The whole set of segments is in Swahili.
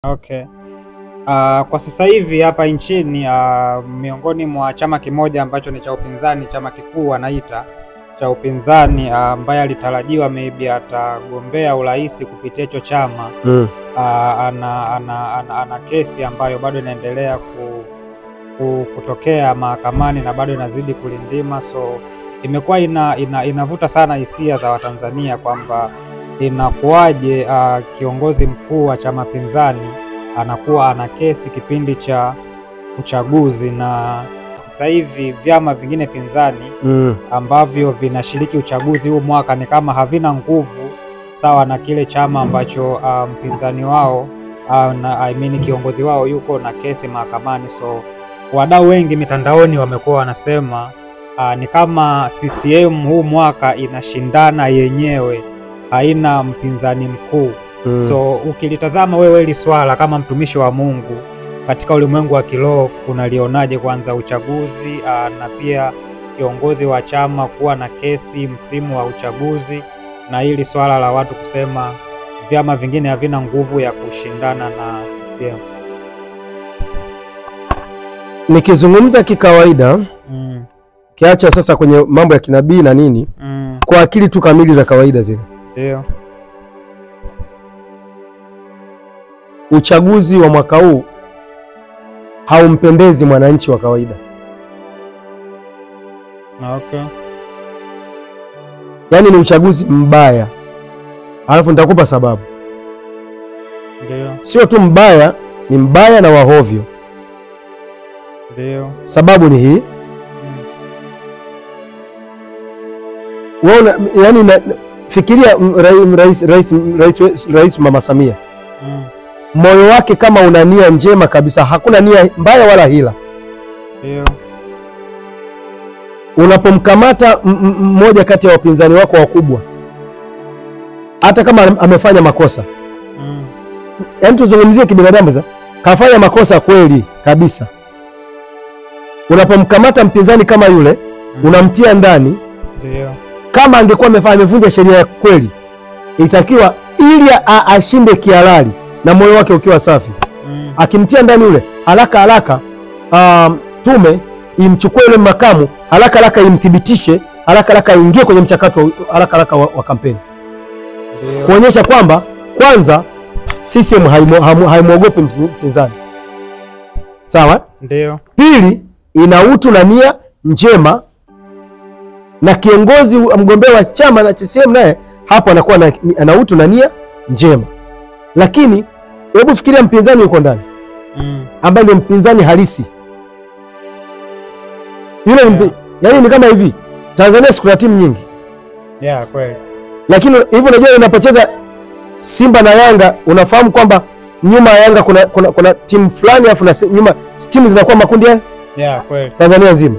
Okay. Kwa sasa hivi hapa nchini miongoni mwa chama kimoja ambacho ni cha upinzani, chama kikuu wanaita cha upinzani, ambaye alitarajiwa maybe atagombea urais kupitia hicho chama, ana kesi ambayo bado inaendelea kutokea mahakamani na bado inazidi kulindima, so imekuwa inavuta sana hisia za Watanzania kwamba inakuwaje kiongozi mkuu wa chama pinzani anakuwa ana kesi kipindi cha uchaguzi. Na sasa hivi vyama vingine pinzani ambavyo vinashiriki uchaguzi huu mwaka ni kama havina nguvu sawa na kile chama ambacho mpinzani wao kiongozi wao yuko na kesi mahakamani. So wadau wengi mitandaoni wamekuwa wanasema ni kama CCM huu mwaka inashindana yenyewe, haina mpinzani mkuu. So ukilitazama wewe hili swala kama mtumishi wa Mungu katika ulimwengu wa kiroho, unalionaje kwanza uchaguzi na pia kiongozi wa chama kuwa na kesi msimu wa uchaguzi, na hili swala la watu kusema vyama vingine havina nguvu ya kushindana na CCM? Nikizungumza kikawaida, kiacha sasa kwenye mambo ya kinabii na nini, kwa akili tu kamili za kawaida zile, ndio uchaguzi wa mwaka huu haumpendezi mwananchi wa kawaida. Okay. Yaani ni uchaguzi mbaya. Alafu nitakupa sababu. Ndio. Sio tu mbaya, ni mbaya na wahovyo. Ndio. Sababu ni hii. Wewe yani fikiria Rais Mama Samia. Moyo wake kama una nia njema kabisa, hakuna nia mbaya wala hila. Ndio. Unapomkamata mmoja kati ya wapinzani wako wakubwa, hata kama amefanya makosa, yaani tuzungumzie kibinadamu sasa, kafanya makosa kweli kabisa, unapomkamata mpinzani kama yule, unamtia ndani. Ndio. Kama angekuwa amevunja sheria ya kweli, itakiwa ili ashinde kihalali na moyo wake ukiwa safi, akimtia ndani yule, haraka tume imchukue yule makamu, haraka imthibitishe, haraka ingie kwenye mchakato haraka wa kampeni. Kuonyesha kwamba kwanza CCM haimuogopi mpinzani. Sawa? Ndio. Pili, ina utu na nia njema, na kiongozi mgombea wa chama na CCM naye hapo anakuwa ana utu na nia njema. Lakini hebu fikiria mpinzani yuko ndani, ambaye ndio mpinzani halisi. Yule yani ni kama hivi, Tanzania siku na timu nyingi. Kweli. Lakini hivyo unajua unapocheza Simba na Yanga, unafahamu kwamba nyuma ya Yanga kuna timu fulani, alafu na nyuma timu zinakuwa makundi kweli. Tanzania nzima.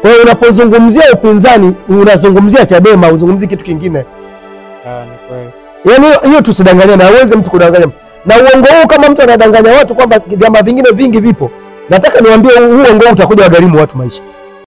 Kwa hiyo unapozungumzia upinzani, unazungumzia Chadema, uzungumzie kitu kingine. Ni kweli. Yaani hiyo tusidanganyane, hawezi mtu kudanganya. Na uongo huu, kama mtu anadanganya watu kwamba vyama vingine vingi vipo, nataka niwaambie huu uongo utakuja wagharimu watu maisha.